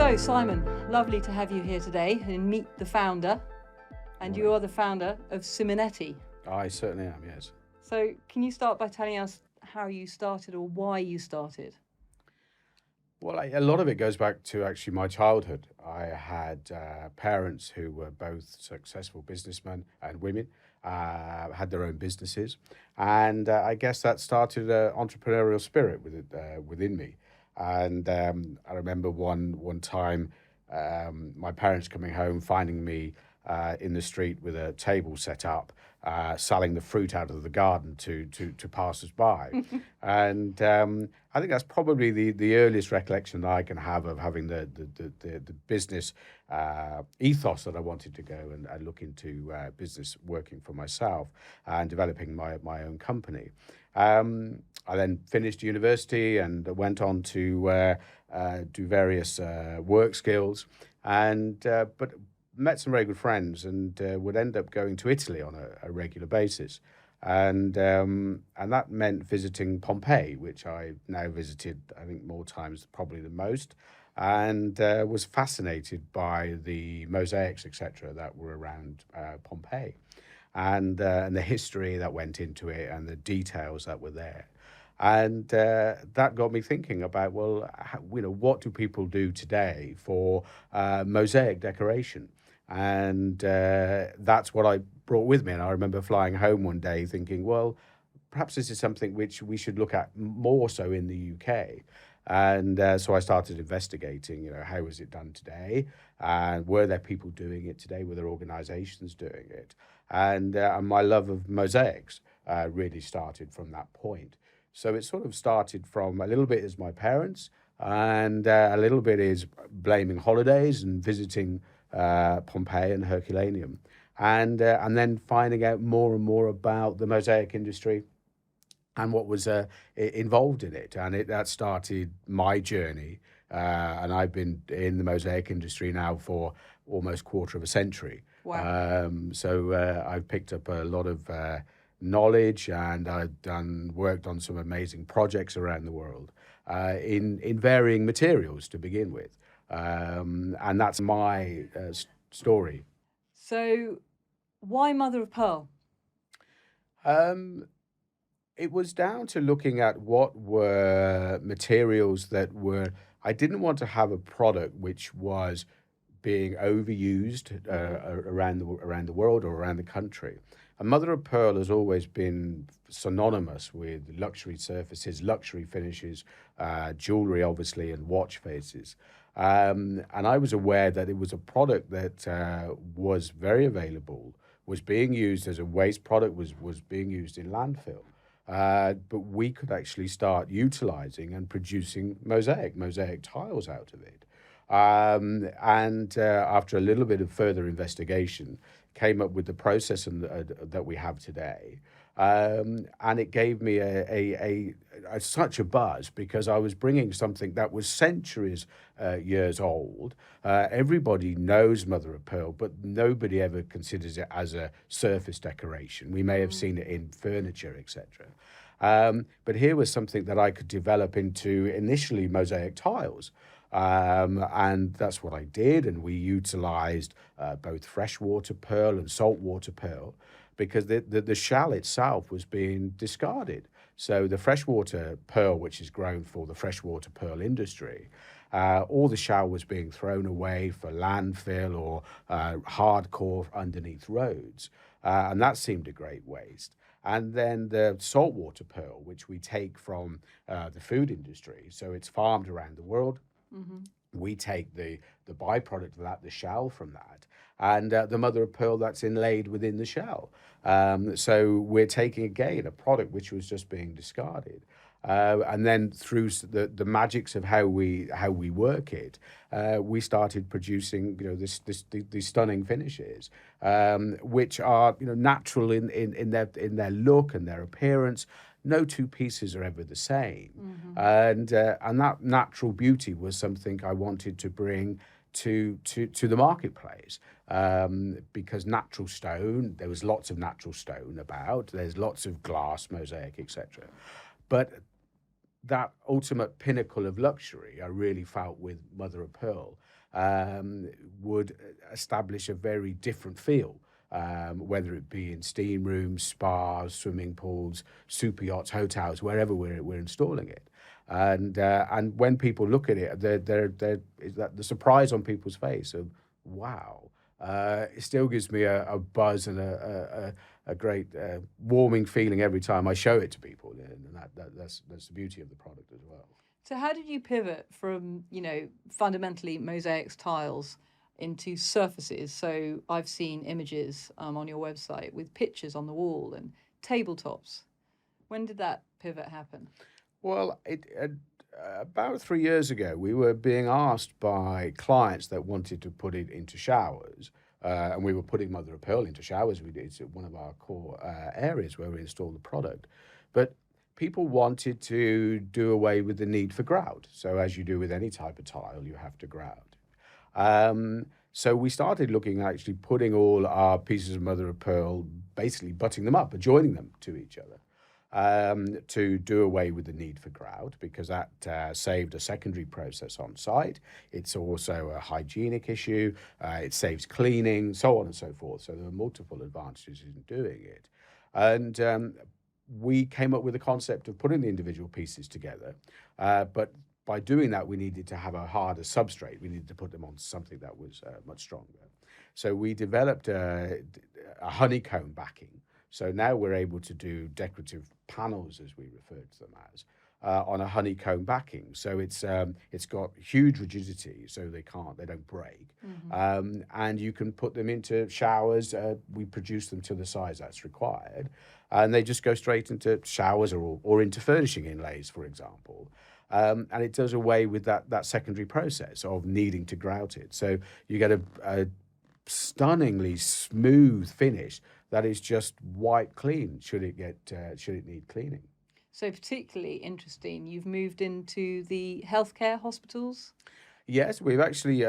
So, Simon, lovely to have you here today and meet the founder. And you are the founder of Siminetti. I certainly am, yes. So, can you start by telling us how you started or why you started? Well, a lot of it goes back to actually my childhood. I had parents who were both successful businessmen and women, had their own businesses. And I guess that started an entrepreneurial spirit within me. And I remember one time my parents coming home, finding me in the street with a table set up, selling the fruit out of the garden to passers-by. And I think that's probably the earliest recollection that I can have of having the business ethos that I wanted to go and look into business working for myself and developing my own company. I then finished university and went on to do various work skills, and but met some very good friends, and would end up going to Italy on a regular basis, and that meant visiting Pompeii, which I've now visited, I think, more times probably than most, and was fascinated by the mosaics, etc., that were around Pompeii, and the history that went into it and the details that were there. And that got me thinking about, well, what do people do today for mosaic decoration? And that's what I brought with me. And I remember flying home one day thinking, well, perhaps this is something which we should look at more so in the UK. And so I started investigating, how is it done today? And were there people doing it today? Were there organizations doing it? And my love of mosaics really started from that point. So it sort of started from a little bit as my parents, and a little bit is blaming holidays and visiting Pompeii and Herculaneum, and then finding out more and more about the mosaic industry and what was involved in it. And that started my journey. And I've been in the mosaic industry now for almost a quarter of a century. Wow. So I've picked up a lot of knowledge, and I've worked on some amazing projects around the world in varying materials to begin with. And that's my story. So, why mother of pearl? It was down to looking at what were materials that were. I didn't want to have a product which was being overused around the world or around the country. And mother of pearl has always been synonymous with luxury surfaces, luxury finishes, jewelry, obviously, and watch faces. And I was aware that it was a product that was very available, was being used as a waste product, was being used in landfill. But we could actually start utilizing and producing mosaic tiles out of it. And after a little bit of further investigation, came up with the process that we have today. And it gave me such a buzz, because I was bringing something that was centuries years old. Everybody knows mother of pearl, but nobody ever considers it as a surface decoration. We may have seen it in furniture, etc. But here was something that I could develop into initially mosaic tiles. And that's what I did. And we utilized both freshwater pearl and saltwater pearl, because the shell itself was being discarded. So the freshwater pearl, which is grown for the freshwater pearl industry, all the shell was being thrown away for landfill or hardcore underneath roads. And that seemed a great waste. And then the saltwater pearl, which we take from the food industry, so it's farmed around the world. Mm-hmm. We take the byproduct of that, the shell from that, and the mother of pearl that's inlaid within the shell. So we're taking, again, a product which was just being discarded. And then through the magics of how we work it, we started producing these stunning finishes, which are natural in their look and their appearance. No two pieces are ever the same, and that natural beauty was something I wanted to bring to the marketplace, because natural stone, there was lots of natural stone about. There's lots of glass, mosaic, etc. But that ultimate pinnacle of luxury, I really felt with mother of pearl. would establish a very different feel. Whether it be in steam rooms, spas, swimming pools, super yachts, hotels, wherever we're installing it. And when people look at it, is that the surprise on people's face of wow. It still gives me a buzz and a great warming feeling every time I show it to people, and that's the beauty of the product as well. So how did you pivot from, fundamentally mosaics tiles into surfaces? So I've seen images on your website with pictures on the wall and tabletops. When did that pivot happen? Well, about 3 years ago, we were being asked by clients that wanted to put it into showers, and we were putting mother of pearl into showers. It's one of our core areas where we install the product. But people wanted to do away with the need for grout. So as you do with any type of tile, you have to grout. So we started looking at actually putting all our pieces of mother of pearl, basically butting them up and joining them to each other. To do away with the need for grout, because that saved a secondary process on site. It's also a hygienic issue. It saves cleaning, so on and so forth. So there are multiple advantages in doing it. And we came up with the concept of putting the individual pieces together. But by doing that, we needed to have a harder substrate. We needed to put them on something that was much stronger. So we developed a honeycomb backing. So now we're able to do decorative panels, as we refer to them as, on a honeycomb backing. So it's got huge rigidity, so they don't break. Mm-hmm. And you can put them into showers. We produce them to the size that's required, and they just go straight into showers or into furnishing inlays, for example. And it does away with that secondary process of needing to grout it. So you get a stunningly smooth finish that is just white clean should it need cleaning. So particularly interesting, you've moved into the healthcare hospitals? Yes, we've actually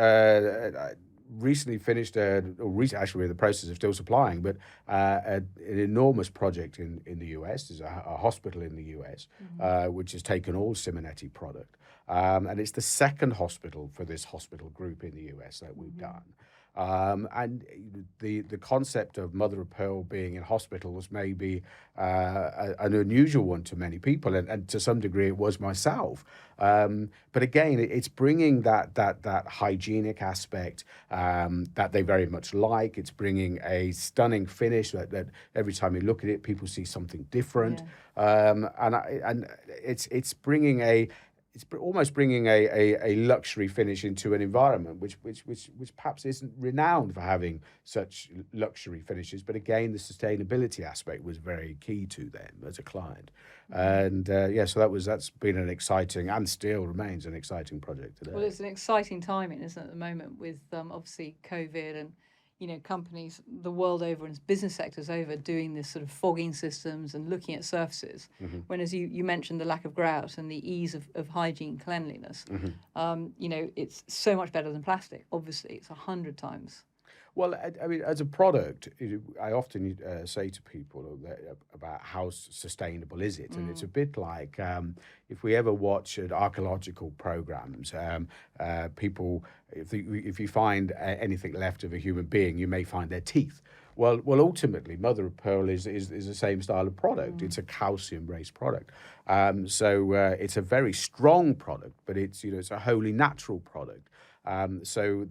recently finished, actually we're in the process of still supplying, but an enormous project in the US. There's a hospital in the US, mm-hmm. Which has taken all Siminetti product. And it's the second hospital for this hospital group in the US that we've mm-hmm. done. And the concept of mother of pearl being in hospital was maybe an unusual one to many people, and to some degree it was myself. But again, it's bringing that hygienic aspect that they very much like. It's bringing a stunning finish that every time you look at it, people see something different. Yeah. And it's bringing it's almost bringing a luxury finish into an environment which perhaps isn't renowned for having such luxury finishes. But again, the sustainability aspect was very key to them as a client. And so that's been an exciting, and still remains an exciting project today. Well, it's an exciting timing, isn't it, at the moment, with obviously COVID and companies the world over and business sectors over doing this sort of fogging systems and looking at surfaces. Mm-hmm. When, as you mentioned, the lack of grout and the ease of hygiene, cleanliness, mm-hmm. It's so much better than plastic. Obviously, it's 100 times. Well, I mean, as a product, I often say to people about how sustainable is it, and it's a bit like if we ever watch archaeological programs, people, if you find anything left of a human being, you may find their teeth. Well, ultimately, mother of pearl is the same style of product. It's a calcium-based product, so it's a very strong product, but it's a wholly natural product. So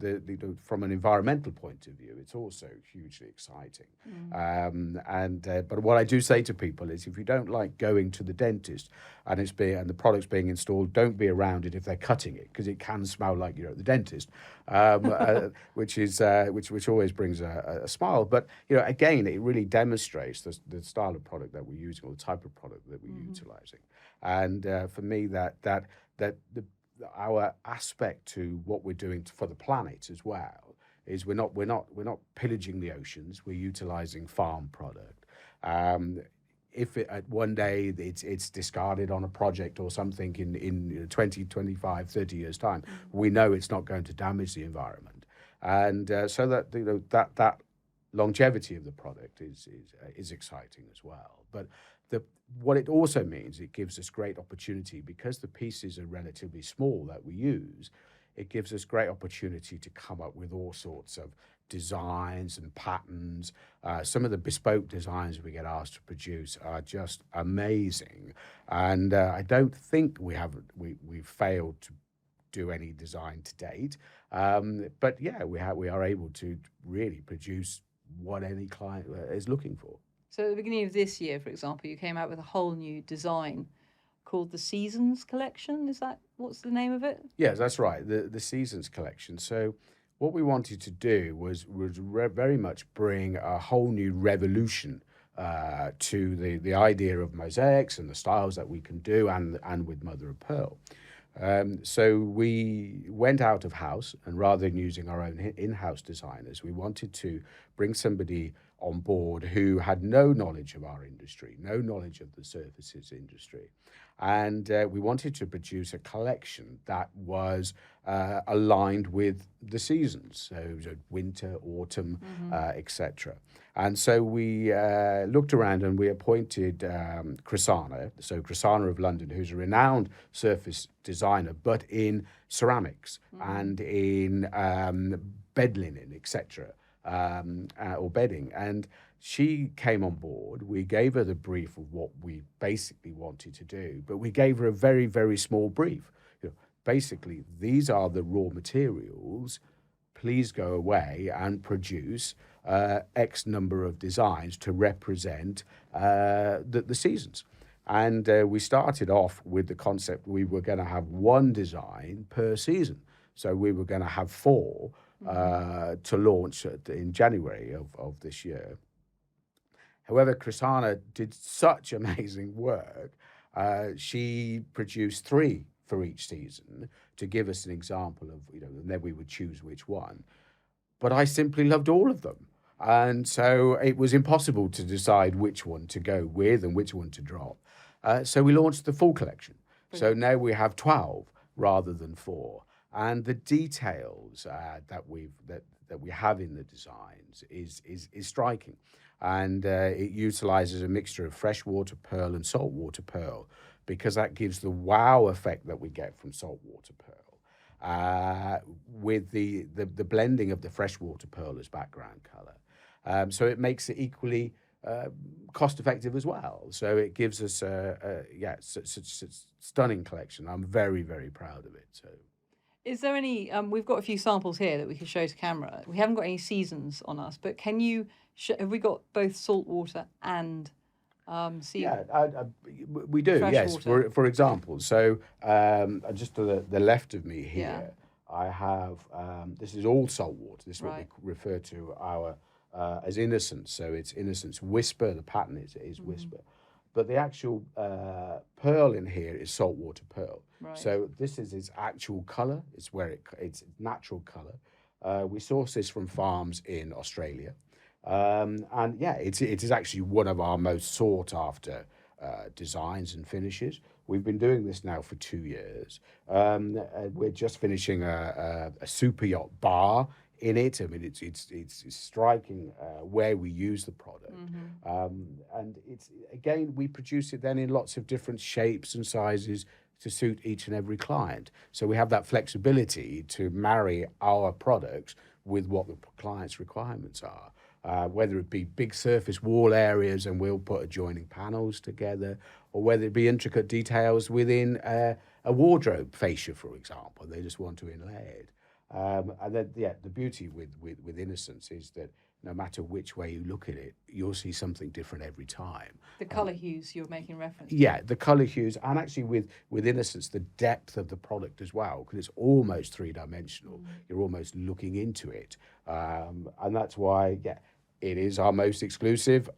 from an environmental point of view, it's also hugely exciting. But what I do say to people is, if you don't like going to the dentist and the product's being installed, don't be around it if they're cutting it, because it can smell like you're at the dentist, which always brings a smile. But again, it really demonstrates the style of product that we're using, or the type of product that we're utilizing. And for me, our aspect to what we're doing for the planet as well is we're not pillaging the oceans. We're utilizing farm product. If one day it's discarded on a project or something in 20, 25, 30 years time, we know it's not going to damage the environment, and so that that longevity of the product is exciting as well. But what it also means, it gives us great opportunity, because the pieces are relatively small that we use. it gives us great opportunity to come up with all sorts of designs and patterns. Some of the bespoke designs we get asked to produce are just amazing, and I don't think we've failed to do any design to date. But yeah, we are able to really produce what any client is looking for. So at the beginning of this year, for example, you came out with a whole new design called the Seasons Collection. Is that what's the name of it? Yes, that's right. The Seasons collection. So what we wanted to do was very much bring a whole new revolution to the idea of mosaics and the styles that we can do, and with mother of pearl. So we went out of house, and rather than using our own in-house designers, we wanted to bring somebody on board who had no knowledge of our industry, no knowledge of the surfaces industry. And we wanted to produce a collection that was aligned with the seasons, so winter, autumn, etc. And so we looked around and we appointed Chrisana, so Chrisana of London, who's a renowned surface designer, but in ceramics and in bed linen, etc., or bedding. And she came on board. We gave her the brief of what we basically wanted to do, but we gave her a very, very small brief. Basically, these are the raw materials. Please go away and produce X number of designs to represent the seasons. And we started off with the concept we were going to have one design per season. So we were going to have 4 to launch in January of this year. However, Chrisana did such amazing work. She produced 3 for each season to give us an example of, and then we would choose which one. But I simply loved all of them. And so it was impossible to decide which one to go with and which one to drop. So we launched the full collection. Brilliant. So now we have 12 rather than 4. And the details that we have in the designs is striking. And it utilizes a mixture of freshwater pearl and saltwater pearl, because that gives the wow effect that we get from saltwater pearl with the blending of the freshwater pearl as background color. So it makes it equally cost effective as well. So it gives us a stunning collection. I'm very, very proud of it. So. Is there any, we've got a few samples here that we can show to camera. We haven't got any seasons on us, but can you, have we got both saltwater and sea? Yeah, we do, yes. For example, so just to the left of me here, I have, this is all saltwater. This is what we refer to our as Innocence. So it's Innocence Whisper, the pattern is Whisper. But the actual pearl in here is saltwater pearl. Right. So this is its actual color. It's where it's natural color. We source this from farms in Australia. And yeah, it is actually one of our most sought after designs and finishes. We've been doing this now for 2 years. We're just finishing a super yacht bar in it. I mean, it's striking where we use the product. And it's, again, we produce it then in lots of different shapes and sizes to suit each and every client. So we have that flexibility to marry our products with what the client's requirements are. Whether it be big surface wall areas and we'll put adjoining panels together, or whether it be intricate details within a wardrobe fascia, for example. They just want to inlay it. And then, the beauty with Innocence is that no matter which way you look at it, you'll see something different every time. The colour hues you're making reference to. Yeah, the colour hues, and actually with Innocence, the depth of the product as well, because it's almost three-dimensional. You're almost looking into it. And that's why, it is our most exclusive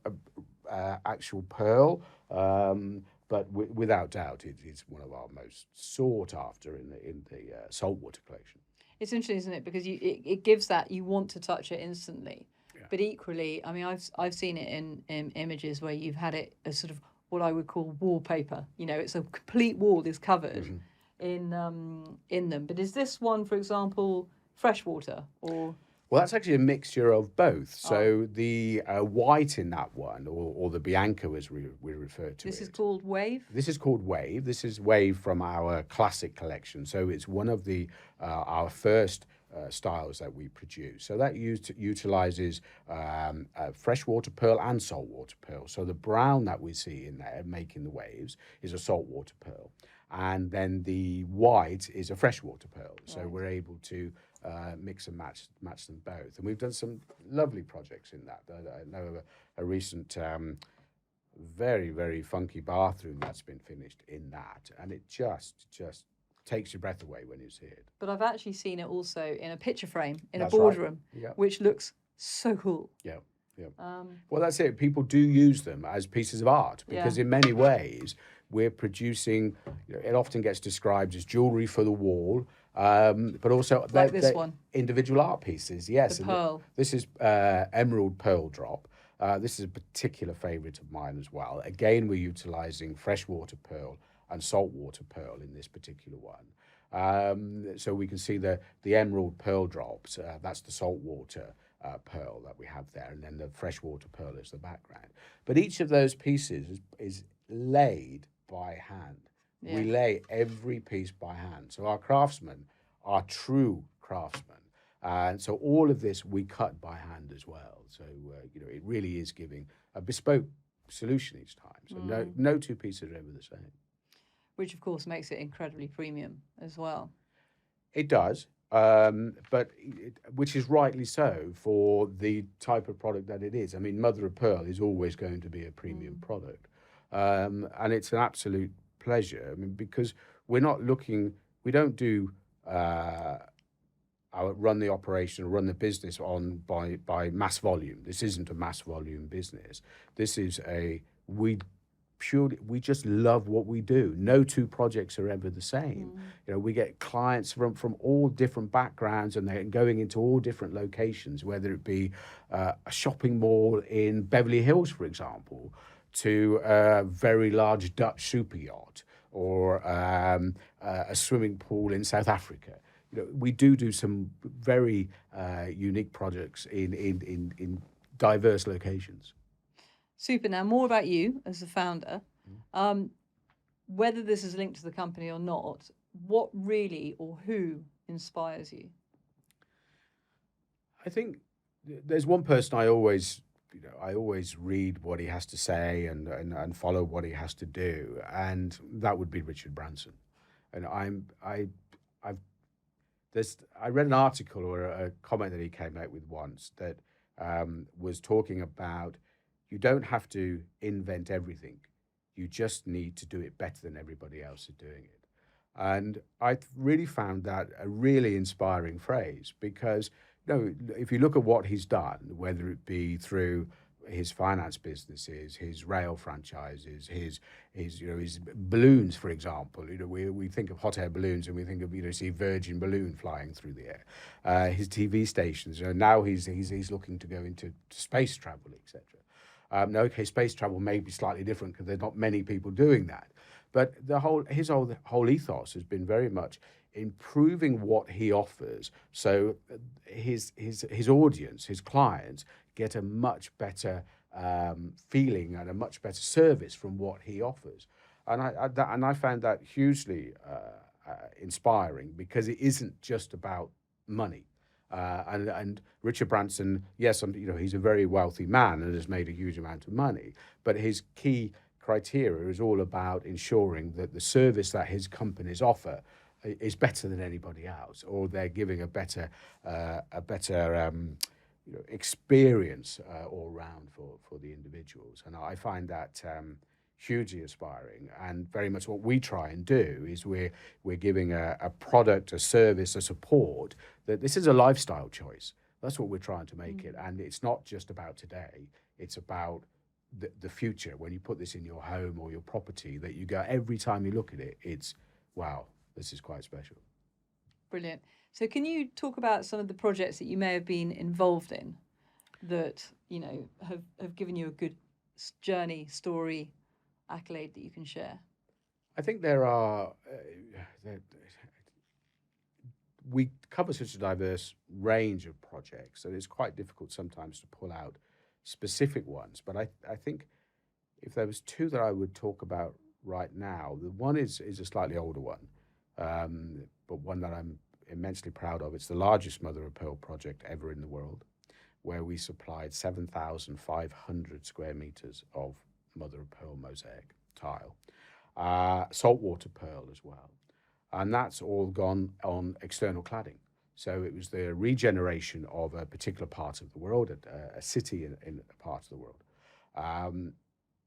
actual pearl. But without doubt, it's one of our most sought after in the saltwater collection. It's interesting, isn't it? Because it gives that, you want to touch it instantly. Yeah. But equally, I mean, I've seen it in images where you've had it as sort of what I would call wallpaper. It's a complete wall is covered in them. But is this one, for example, freshwater or? Well, that's actually a mixture of both. Oh, So the white in that one, or the Bianco as we refer to this is it, called Wave. this is called Wave. This is Wave from our classic collection. So it's one of the our first styles that we produce. So that utilizes freshwater pearl and saltwater pearl. So the brown that we see in there making the waves is a saltwater pearl, and then the white is a freshwater pearl. So Right. we're able to mix and match them both. And we've done some lovely projects in that. I know a recent very, very funky bathroom that's been finished in that, and it just takes your breath away when you see it. But I've actually seen it also in a picture frame in That's a right. boardroom, Yeah. which looks so cool. Yeah, yeah. Um, Well, that's it. People do use them as pieces of art because Yeah. in many ways we're producing, it often gets described as jewelry for the wall, but also Like this one. individual art pieces. Yes. The and pearl. This is emerald pearl drop. This is a particular favorite of mine as well. Again, we're utilizing freshwater pearl and saltwater pearl in this particular one. So we can see the emerald pearl drops. That's the saltwater pearl that we have there, and then the freshwater pearl is the background. But each of those pieces is laid by hand. Yeah. We lay every piece by hand. So our craftsmen are true craftsmen. And so all of this we cut by hand as well. So, it really is giving a bespoke solution each time. So no two pieces are ever the same. Which, of course, makes it incredibly premium as well. It does, which is rightly so for the type of product that it is. I mean, mother of pearl is always going to be a premium product. And it's an absolute pleasure. I mean, because we don't do run the operation or run the business by mass volume. This isn't a mass volume business. This is we just love what we do. No two projects are ever the same. We get clients from all different backgrounds, and they're going into all different locations, whether it be a shopping mall in Beverly Hills, for example, to a very large Dutch super yacht, or a swimming pool in South Africa. We do some very unique projects in diverse locations. Super. Now, more about you as the founder. Whether this is linked to the company or not, what really or who inspires you? I think there's one person I always read what he has to say and follow what he has to do, and that would be Richard Branson. And I read an article or a comment that he came out with once that was talking about, you don't have to invent everything. You just need to do it better than everybody else is doing it. And I really found that a really inspiring phrase, because if you look at what he's done, whether it be through his finance businesses, his rail franchises, his balloons, for example. We think of hot air balloons, and we think of see Virgin balloon flying through the air. His TV stations. Now he's looking to go into space travel, etc. Space travel may be slightly different because there's not many people doing that, but his whole ethos has been very much improving what he offers, so his audience, his clients, get a much better feeling and a much better service from what he offers. And I found that hugely inspiring, because it isn't just about money. And Richard Branson, yes, he's a very wealthy man and has made a huge amount of money, but his key criteria is all about ensuring that the service that his companies offer is better than anybody else, or they're giving a better experience all round for the individuals. And I find that hugely inspiring, and very much what we try and do is we're giving a product, a service, a support, that this is a lifestyle choice. That's what we're trying to make it. And it's not just about today, it's about the future. When you put this in your home or your property, that you go, every time you look at it, it's, wow, this is quite special. Brilliant. So can you talk about some of the projects that you may have been involved in that, have given you a good journey, story, accolade that you can share? I think there are, we cover such a diverse range of projects that it's quite difficult sometimes to pull out specific ones. But I think if there was two that I would talk about right now, the one is a slightly older one, but one that I'm immensely proud of. It's the largest mother of pearl project ever in the world, where we supplied 7,500 square meters of mother of pearl mosaic tile, saltwater pearl as well. And that's all gone on external cladding. So it was the regeneration of a particular part of the world, a city in a part of the world.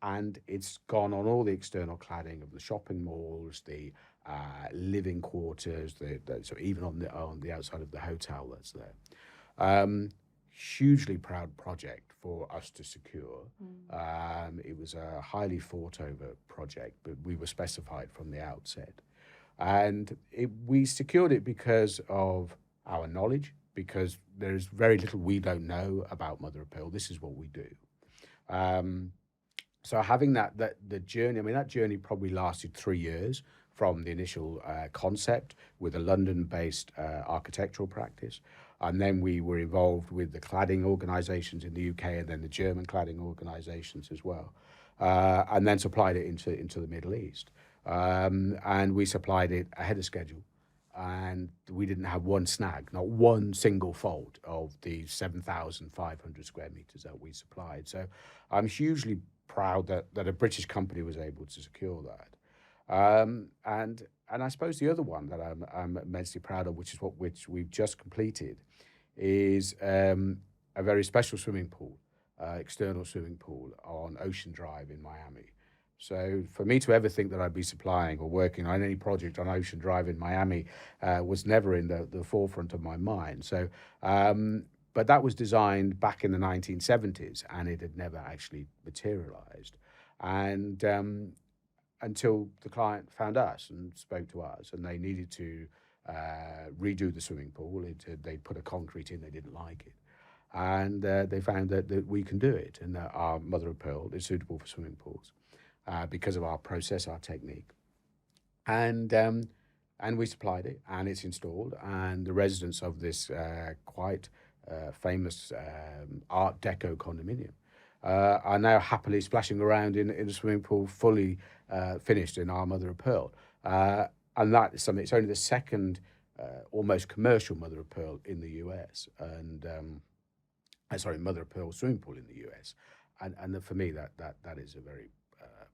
And it's gone on all the external cladding of the shopping malls, the living quarters, so even on the outside of the hotel that's there. Hugely proud project for us to secure. It was a highly fought over project, but we were specified from the outset. And we secured it because of our knowledge, because there's very little we don't know about mother of pearl. This is what we do. So having the journey, I mean, that journey probably lasted 3 years from the initial concept with a London-based architectural practice. And then we were involved with the cladding organizations in the UK and then the German cladding organizations as well. And then supplied it into the Middle East. And we supplied it ahead of schedule. And we didn't have one snag, not one single fault of the 7,500 square meters that we supplied. So I'm hugely proud that a British company was able to secure that. And I suppose the other one that I'm immensely proud of, which we've just completed, is a very special swimming pool, external swimming pool on Ocean Drive in Miami. So for me to ever think that I'd be supplying or working on any project on Ocean Drive in Miami was never in the forefront of my mind. So, but that was designed back in the 1970s, and it had never actually materialized. And until the client found us and spoke to us, and they needed to redo the swimming pool. They put a concrete in, they didn't like it. And they found that we can do it, and that our mother of pearl is suitable for swimming pools. Because of our process, our technique. And we supplied it, and it's installed, and the residents of this quite famous Art Deco condominium are now happily splashing around in a swimming pool fully finished in our mother of pearl. And that is something, it's only the second almost commercial mother of pearl in the US, and mother of pearl swimming pool in the US. And for me, that is a very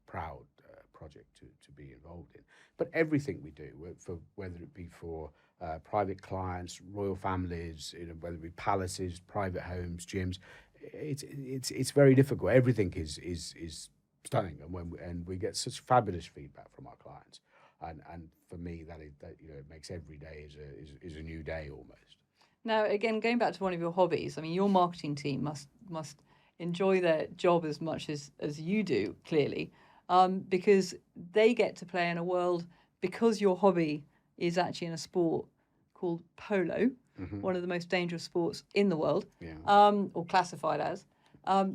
proud project to be involved in. But everything we do, whether it be for private clients, royal families, whether it be palaces, private homes, gyms, it's very difficult. Everything is stunning, and we get such fabulous feedback from our clients. And for me, that it makes every day is a new day almost. Now, again, going back to one of your hobbies, I mean, your marketing team must enjoy their job as much as you do, clearly. Because they get to play in a world, because your hobby is actually in a sport called polo, one of the most dangerous sports in the world, or classified as.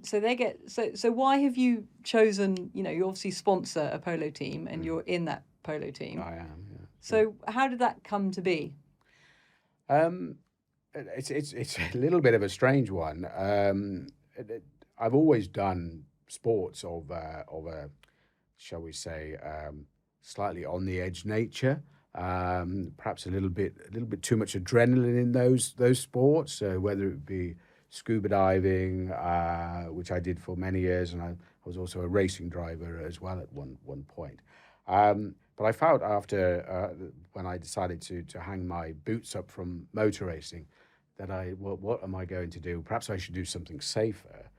So they get so why have you chosen? You obviously sponsor a polo team, and you're in that polo team. I am. Yeah. So how did that come to be? It's a little bit of a strange one. I've always done sports of a shall we say, slightly on the edge nature. Perhaps a little bit too much adrenaline in those sports. Whether it be scuba diving, which I did for many years, and I was also a racing driver as well at one point. But I found after when I decided to hang my boots up from motor racing, that what am I going to do? Perhaps I should do something safer.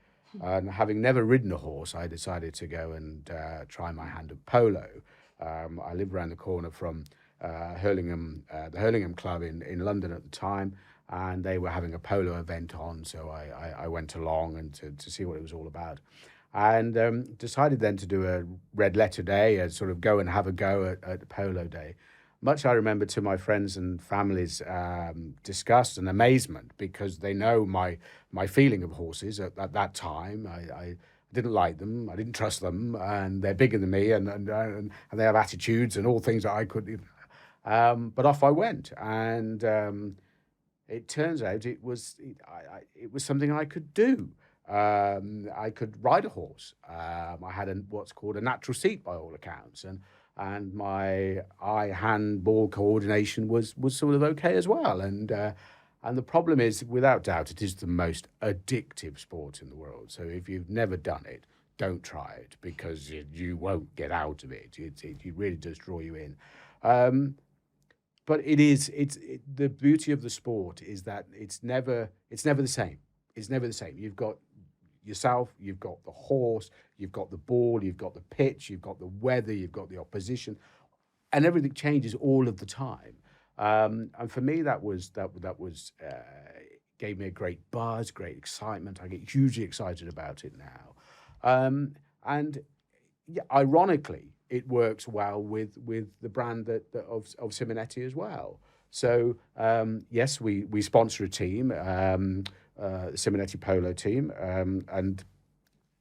And having never ridden a horse, I decided to go and try my hand at polo. I lived around the corner from Hurlingham, the Hurlingham Club in London at the time, and they were having a polo event on, so I went along and to see what it was all about. And decided then to do a red letter day, and sort of go and have a go at polo day. Much I remember to my friends and family's disgust and amazement, because they know my feeling of horses at that time. I didn't like them, I didn't trust them, and they're bigger than me, and they have attitudes and all things that I could. But off I went, and it turns out it was something I could do. I could ride a horse. I had what's called a natural seat by all accounts, and my eye-hand ball coordination was sort of okay as well. And the problem is, without doubt, it is the most addictive sport in the world. So if you've never done it, don't try it, because you won't get out of it. It really does draw you in. But the beauty of the sport is that it's never the same. It's never the same. You've got yourself, you've got the horse, you've got the ball, you've got the pitch, you've got the weather, you've got the opposition, and everything changes all of the time. And for me, that gave me a great buzz, great excitement. I get hugely excited about it now. And yeah, ironically, it works well with the brand of Siminetti as well. So yes, we sponsor a team, Siminetti Polo team, and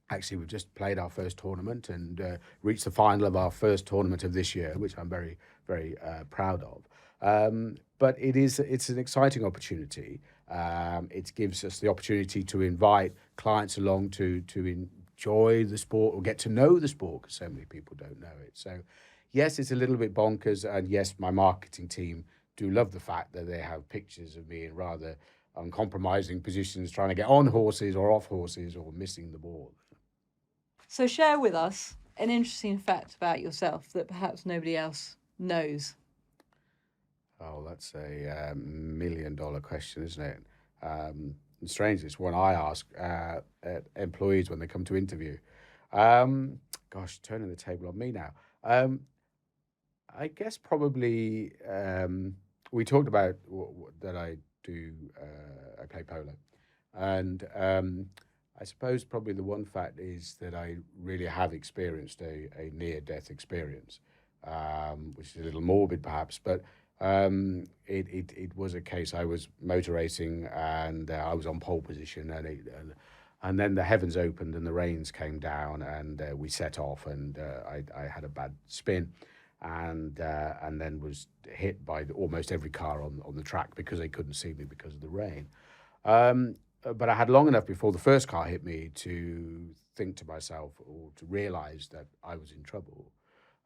actually we've just played our first tournament and reached the final of our first tournament of this year, which I'm very, very proud of. But it's an exciting opportunity. It gives us the opportunity to invite clients along to enjoy the sport or get to know the sport, because so many people don't know it. So yes, it's a little bit bonkers, and yes, my marketing team do love the fact that they have pictures of me in rather uncompromising positions, trying to get on horses or off horses or missing the ball. So share with us an interesting fact about yourself that perhaps nobody else knows. Oh, that's a $1 million question, isn't it? Strangely, it's one I ask employees when they come to interview. Gosh, turning the table on me now. I guess probably we talked about that I do. I play polo, and I suppose probably the one fact is that I really have experienced a near-death experience, which is a little morbid perhaps, but it was a case. I was motor racing and I was on pole position, and then the heavens opened and the rains came down, and we set off, and I had a bad spin, and then was hit by almost every car on the track because they couldn't see me because of the rain. But I had long enough before the first car hit me to think to myself, or to realize that I was in trouble.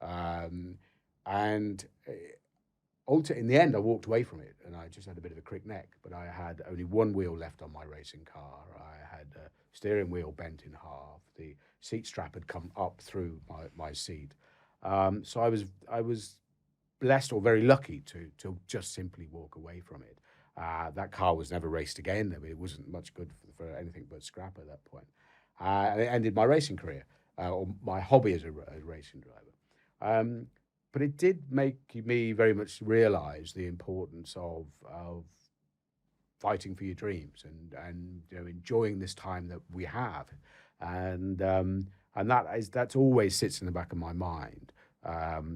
And in the end, I walked away from it, and I just had a bit of a crick neck, but I had only one wheel left on my racing car. I had a steering wheel bent in half. The seat strap had come up through my seat. So I was blessed, or very lucky, to just simply walk away from it. That car was never raced again. I mean, it wasn't much good for anything but scrap at that point. And it ended my racing career, or my hobby as a racing driver. But it did make me very much realize the importance of fighting for your dreams and enjoying this time that we have. And that's always sits in the back of my mind,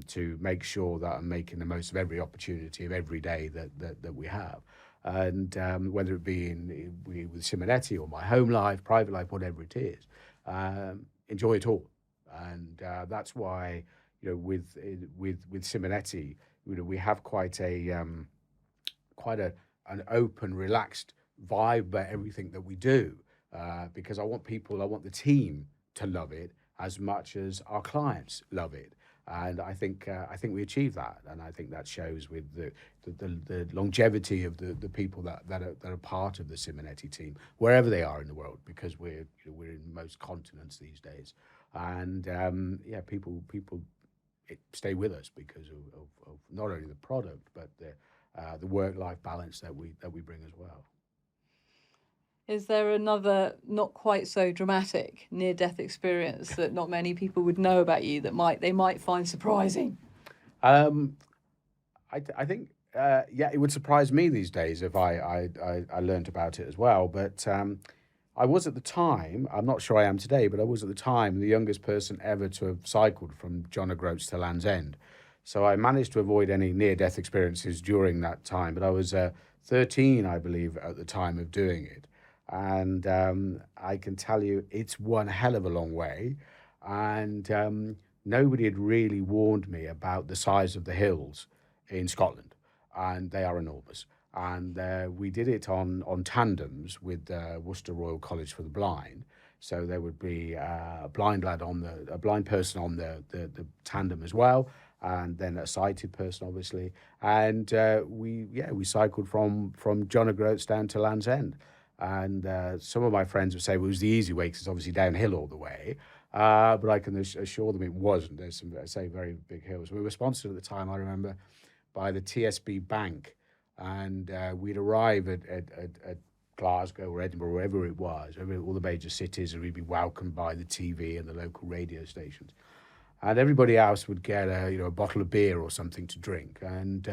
to make sure that I'm making the most of every opportunity of every day that we have. And whether it be with Siminetti or my home life, private life, whatever it is, enjoy it all. And that's why, with Siminetti, we have quite an open, relaxed vibe about everything that we do, because I want the team to love it as much as our clients love it. And I think we achieve that, and I think that shows with the longevity of the people that are part of the Siminetti team, wherever they are in the world, because we're in most continents these days, and people stay with us because of not only the product but the work-life balance that we bring as well. Is there another not quite so dramatic near-death experience that not many people would know about you that they might find surprising? I think it would surprise me these days if I learned about it as well. But I was at the time, I'm not sure I am today, but I was at the time the youngest person ever to have cycled from John O'Groats to Land's End. So I managed to avoid any near-death experiences during that time. But I was 13, I believe, at the time of doing it. And I can tell you it's one hell of a long way. And nobody had really warned me about the size of the hills in Scotland, and they are enormous. And we did it on tandems with Worcester Royal College for the Blind. So there would be a blind person on the tandem as well, and then a sighted person, obviously. And we cycled from John O'Groats down to Land's End. And some of my friends would say it was the easy way because it's obviously downhill all the way. But I can assure them it wasn't. There's some, I say, very big hills. We were sponsored at the time, I remember, by the TSB Bank. And we'd arrive at Glasgow or Edinburgh, wherever it was, all the major cities, and we'd be welcomed by the TV and the local radio stations. And everybody else would get a bottle of beer or something to drink. And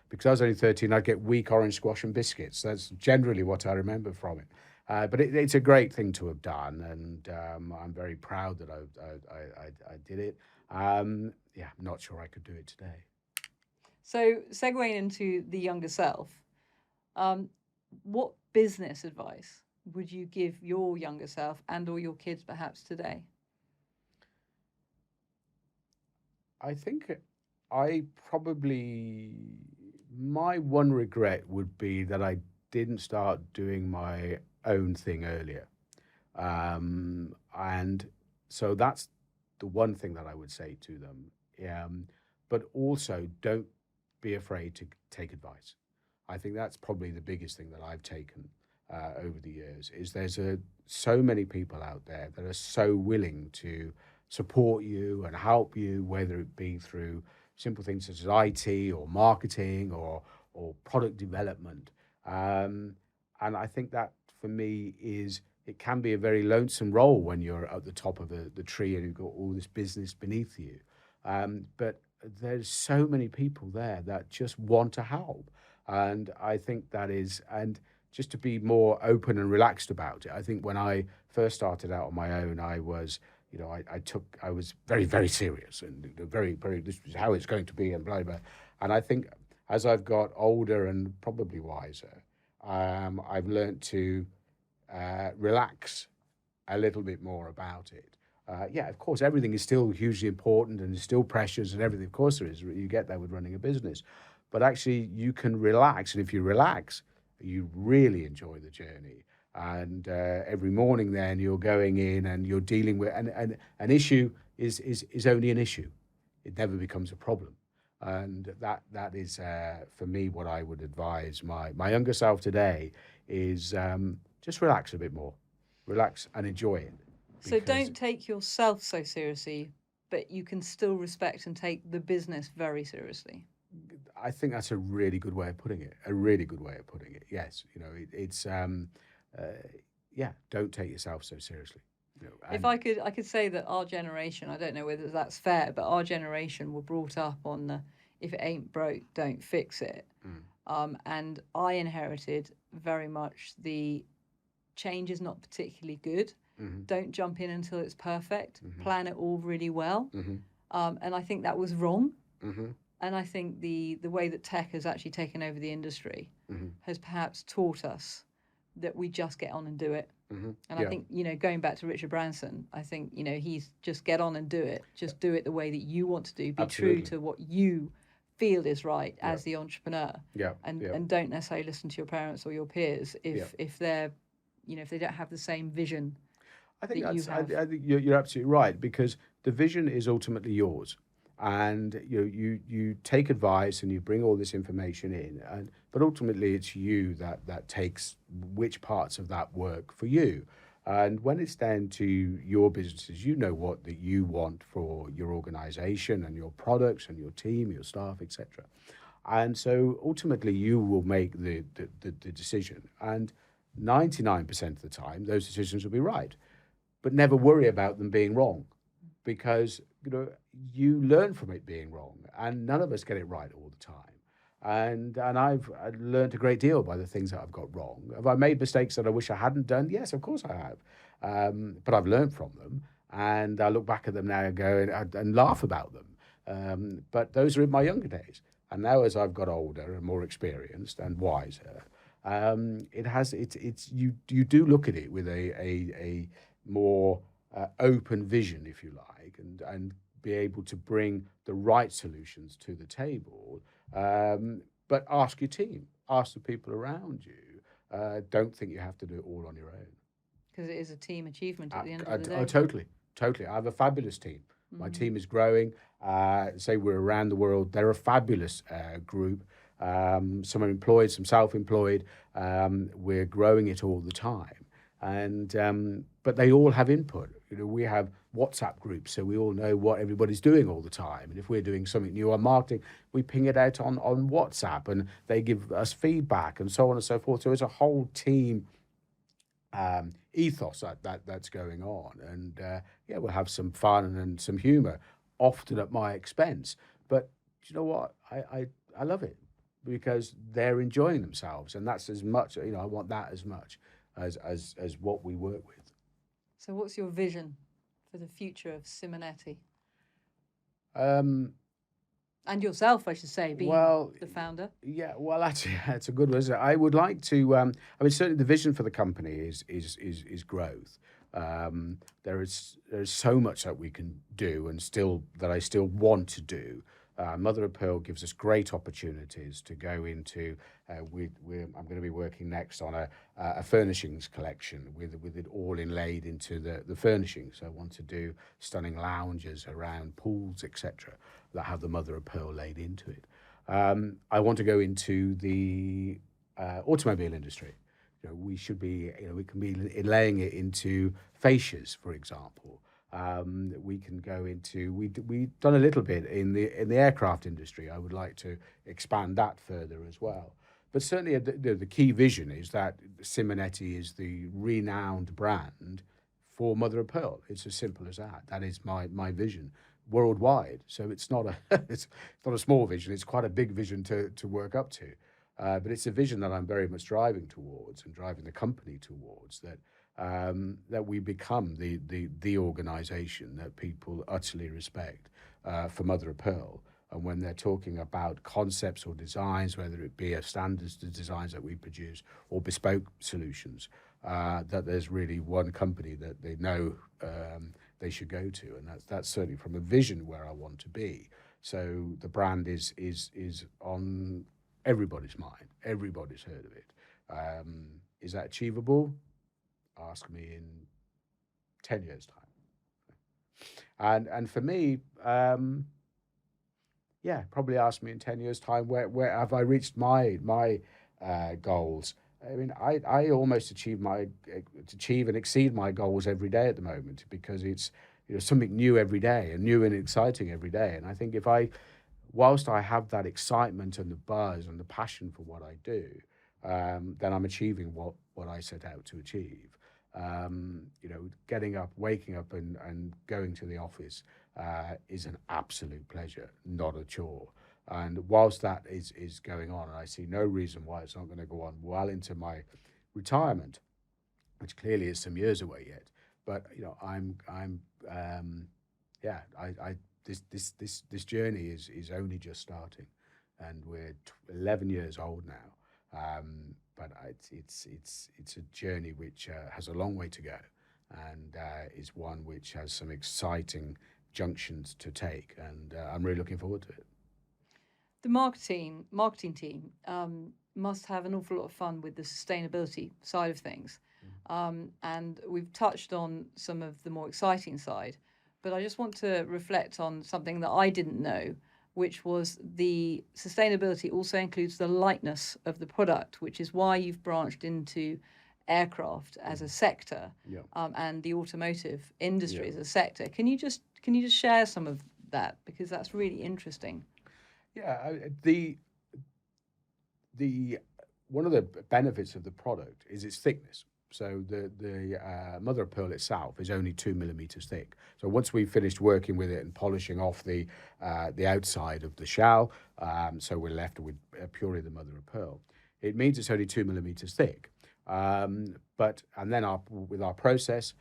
because I was only 13, I'd get weak orange squash and biscuits. That's generally what I remember from it. But it's a great thing to have done, and I'm very proud that I did it. I'm not sure I could do it today. So segueing into the younger self, what business advice would you give your younger self and or your kids perhaps today? I think my one regret would be that I didn't start doing my own thing earlier. And so that's the one thing that I would say to them. But also don't be afraid to take advice. I think that's probably the biggest thing that I've taken over the years, is there's so many people out there that are so willing to support you and help you, whether it be through simple things such as IT or marketing or product development. And I think that for me it can be a very lonesome role when you're at the top of the tree and you've got all this business beneath you. But there's so many people there that just want to help. And I think that is, and just to be more open and relaxed about it. I think when I first started out on my own, I was, I was very, very serious and very, very, this is how it's going to be and blah, blah. And I think as I've got older and probably wiser, I've learned to relax a little bit more about it. Of course, everything is still hugely important and is still precious and everything. Of course there is. You get that with running a business. But actually, you can relax. And if you relax, you really enjoy the journey. And every morning then you're going in and you're dealing with... And an issue is only an issue. It never becomes a problem. And that is, for me, what I would advise my younger self today is just relax a bit more. Relax and enjoy it. So don't take yourself so seriously, but you can still respect and take the business very seriously. I think that's a really good way of putting it. A really good way of putting it. Yes, it's don't take yourself so seriously. If I could say that our generation, I don't know whether that's fair, but our generation were brought up on the if it ain't broke, don't fix it. And I inherited very much the change is not particularly good. Don't jump in until it's perfect. Plan it all really well. And I think that was wrong. And I think the way that tech has actually taken over the industry has perhaps taught us that we just get on and do it. And I think, going back to Richard Branson, I think, he's just get on and do it. Just do it the way that you want to do. Be Absolutely. true to what you feel is right as the entrepreneur. And don't necessarily listen to your parents or your peers if they're, if they don't have the same vision. I think I think you're absolutely right, because the vision is ultimately yours. And you take advice and you bring all this information in, but ultimately it's you that takes which parts of that work for you. And when it's down to your businesses, you know what that you want for your organization and your products and your team, your staff, etc. And so ultimately you will make the decision. And 99% of the time, those decisions will be right. But never worry about them being wrong, because you learn from it being wrong, and none of us get it right all the time. And I've learned a great deal by the things that I've got wrong. Have I made mistakes that I wish I hadn't done? Yes, of course I have. But I've learned from them, and I look back at them now and go and laugh about them. But those are in my younger days. And now, as I've got older and more experienced and wiser, you do look at it with a more open vision, if you like, and be able to bring the right solutions to the table, But ask your team, ask the people around you. Don't think you have to do it all on your own. Because it is a team achievement at the end of the Oh, day. totally, totally. I have a fabulous team. My team is growing. Say we're around the world. They're a fabulous group. Some are employed, some self-employed. We're growing it all the time, and but they all have input. We have WhatsApp groups, so we all know what everybody's doing all the time. And if we're doing something new on marketing, we ping it out on WhatsApp, and they give us feedback, and so on and so forth. So it's a whole team ethos that's going on, and yeah, we'll have some fun and some humor, often at my expense. But you know what? I love it because they're enjoying themselves, and that's as much. I want that as much as what we work with. So, what's your vision for the future of Siminetti Um, and yourself, I should say, being well, the founder? yeah, well, that's a good one, isn't it? I would like to. I mean, certainly the vision for the company is growth. There is so much that we can do, and still that I still want to do. Mother of Pearl gives us great opportunities to go into. I'm going to be working next on a furnishings collection with it all inlaid into the furnishings. So I want to do stunning lounges around pools, etc., that have the Mother of Pearl laid into it. I want to go into the automobile industry. We should be, we can be laying it into fascias, for example. We can go into, we've done a little bit in the aircraft industry. I would like to expand that further as well. But certainly the key vision is that Siminetti is the renowned brand for Mother of Pearl. It's as simple as that. That is my vision worldwide. So it's not a it's not a small vision. It's quite a big vision to work up to. But it's a vision that I'm very much driving towards and driving the company towards, that we become the organization that people utterly respect for Mother of Pearl. And when they're talking about concepts or designs, whether it be a standards to designs that we produce or bespoke solutions, that there's really one company that they know they should go to, and that's certainly from a vision where I want to be. So the brand is on everybody's mind. Everybody's heard of it. Is that achievable? Ask me in 10 years' time. And for me, yeah, probably ask me in 10 years' time where have I reached my goals. I mean, I almost achieve and exceed my goals every day at the moment, because it's something new every day, and new and exciting every day. And I think whilst I have that excitement and the buzz and the passion for what I do, then I'm achieving what I set out to achieve. Getting up, waking up, and going to the office is an absolute pleasure, not a chore. And whilst that is going on, and I see no reason why it's not going to go on well into my retirement, which clearly is some years away yet. But yeah, this journey is only just starting, and we're 11 years old now. But it's a journey which has a long way to go, and is one which has some exciting junctions to take, and I'm really looking forward to it. The marketing team must have an awful lot of fun with the sustainability side of things. And we've touched on some of the more exciting side, but I just want to reflect on something that I didn't know, which was the sustainability also includes the lightness of the product, which is why you've branched into aircraft as a sector, Yeah. and the automotive industry Yeah. as a sector. Can you just share some of that, because that's really interesting? Yeah, the one of the benefits of the product is its thickness. So the mother of pearl itself is only 2 millimeters thick. So once we've finished working with it and polishing off the outside of the shell, so we're left with purely the mother of pearl. It means it's only 2 millimeters thick. And then with our process,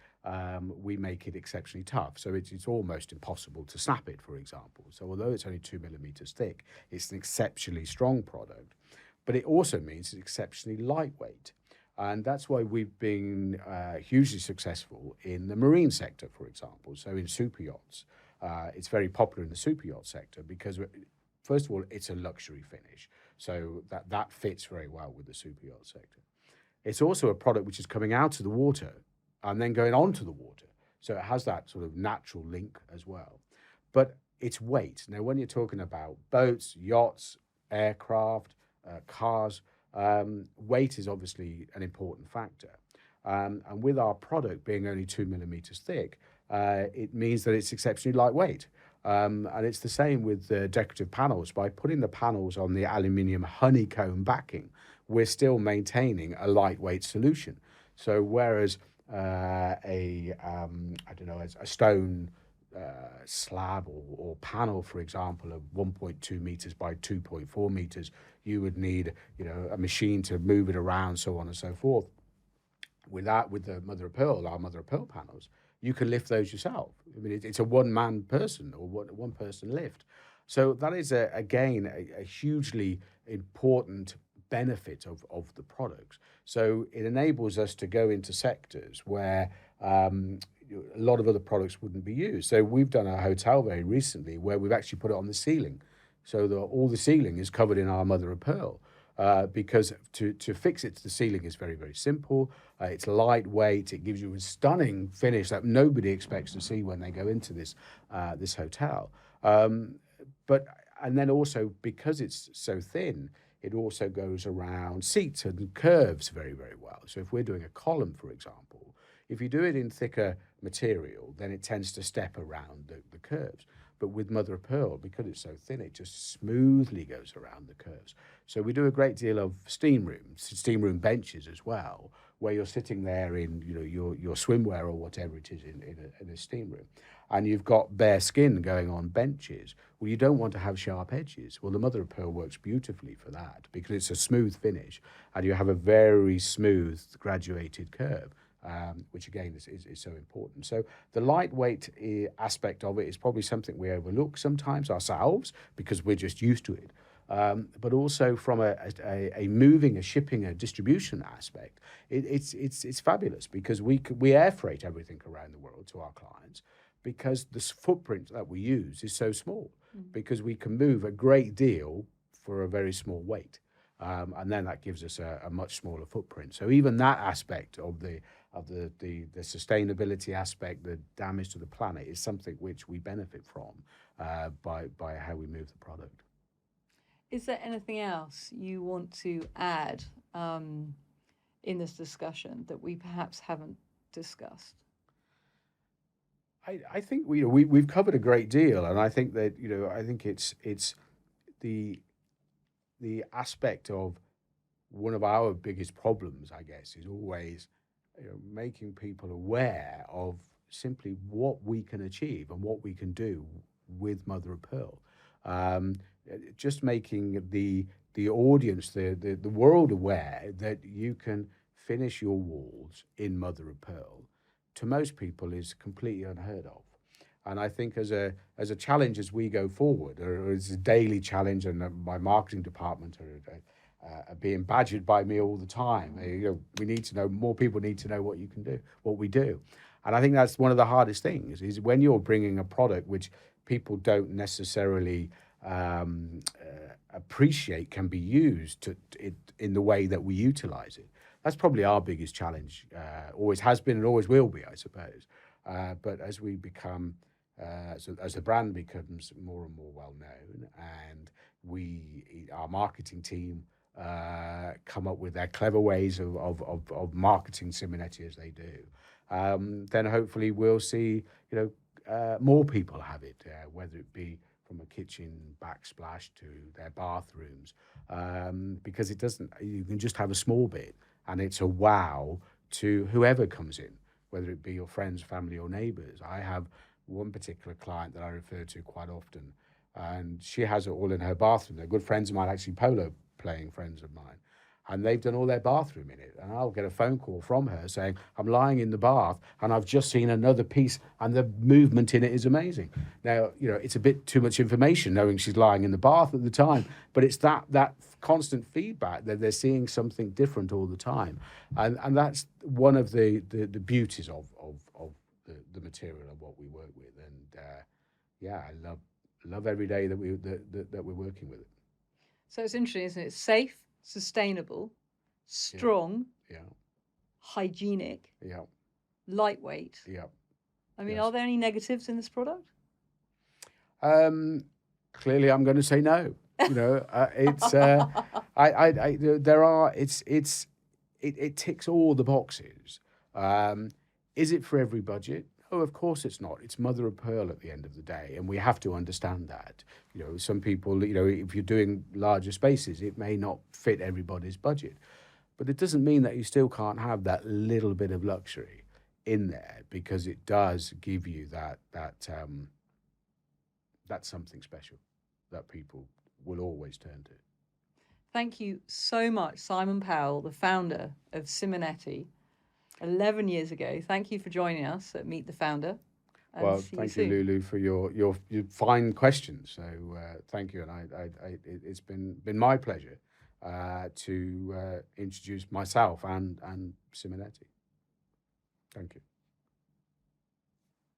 we make it exceptionally tough. So it's almost impossible to snap it, for example. So although it's only 2 millimeters thick, it's an exceptionally strong product. But it also means it's exceptionally lightweight. And that's why we've been hugely successful in the marine sector, for example. So in super yachts, it's very popular in the super yacht sector because first of all, it's a luxury finish, so that fits very well with the super yacht sector. It's also a product which is coming out of the water and then going onto the water, so it has that sort of natural link as well. But it's weight. Now, when you're talking about boats, yachts, aircraft, cars, weight is obviously an important factor. And with our product being only 2 millimeters thick, it means that it's exceptionally lightweight. And it's the same with the decorative panels. By putting the panels on the aluminium honeycomb backing, we're still maintaining a lightweight solution. So whereas a stone slab or panel, for example, of 1.2 meters by 2.4 meters, you would need, a machine to move it around, so on and so forth. With the mother of pearl, our mother of pearl panels, you can lift those yourself. I mean, it's a one-man person or one-person lift. So that is, again, a hugely important benefit of the products. So it enables us to go into sectors where a lot of other products wouldn't be used. So we've done a hotel very recently where we've actually put it on the ceiling. So all the ceiling is covered in our mother of pearl. Because to fix it to the ceiling is very, very simple. It's lightweight. It gives you a stunning finish that nobody expects to see when they go into this hotel. And then also, because it's so thin, it also goes around seats and curves very, very well. So if we're doing a column, for example, if you do it in thicker material, then it tends to step around the curves. But with mother of pearl, because it's so thin, it just smoothly goes around the curves. So we do a great deal of steam room benches as well, where you're sitting there in your swimwear or whatever it is in a steam room, and you've got bare skin going on benches. Well, you don't want to have sharp edges. Well, the mother of pearl works beautifully for that because it's a smooth finish, and you have a very smooth graduated curve. Which again is so important. So the lightweight aspect of it is probably something we overlook sometimes ourselves because we're just used to it. But also from a moving, a shipping, a distribution aspect, it's fabulous because we air freight everything around the world to our clients because the footprint that we use is so small because we can move a great deal for a very small weight. And then that gives us a much smaller footprint. So even that aspect of the sustainability aspect, the damage to the planet, is something which we benefit from by how we move the product. Is there anything else you want to add in this discussion that we perhaps haven't discussed? I think we've covered a great deal, and I think that I think it's the aspect of one of our biggest problems, I guess, is always making people aware of simply what we can achieve and what we can do with mother of pearl. Just making the audience, the world aware that you can finish your walls in mother of pearl, to most people is completely unheard of. And I think as a challenge as we go forward, or as a daily challenge, and my marketing department are being badgered by me all the time. We need to know, more people need to know what you can do, what we do. And I think that's one of the hardest things, is when you're bringing a product which people don't necessarily appreciate can be used in the way that we utilize it. That's probably our biggest challenge, always has been and always will be, I suppose. But as we become, as the brand becomes more and more well known, and our marketing team come up with their clever ways of marketing Siminetti as they do, then hopefully we'll see more people have it, whether it be from a kitchen backsplash to their bathrooms, because you can just have a small bit and it's a wow to whoever comes in, whether it be your friends, family or neighbors. I have one particular client that I refer to quite often, and she has it all in her bathroom. They're good friends of mine, actually polo playing friends of mine, and they've done all their bathroom in it. And I'll get a phone call from her saying, I'm lying in the bath and I've just seen another piece and the movement in it is amazing. Now, it's a bit too much information knowing she's lying in the bath at the time, but it's that constant feedback that they're seeing something different all the time. And that's one of the beauties of the material of what we work with. And I love every day that we're working with it. So it's interesting, isn't it? Safe, sustainable, strong, Yeah, hygienic, yeah, lightweight. yeah. I mean, Yes. are there any negatives in this product? Clearly, I'm going to say no. You know, it's there are it ticks all the boxes. Is it for every budget? Oh, of course it's not. It's mother of pearl at the end of the day, and we have to understand that. You know, some people, you know, if you're doing larger spaces, it may not fit everybody's budget, but it doesn't mean that you still can't have that little bit of luxury in there, because it does give you that's something special that people will always turn to. Thank you so much, Simon Powell, the founder of Siminetti, 11 years ago. Thank you for joining us at Meet the Founder. And Well, see thank you you, soon. Lulu, for your fine questions. So thank you, and it's been my pleasure to introduce myself and Siminetti. Thank you.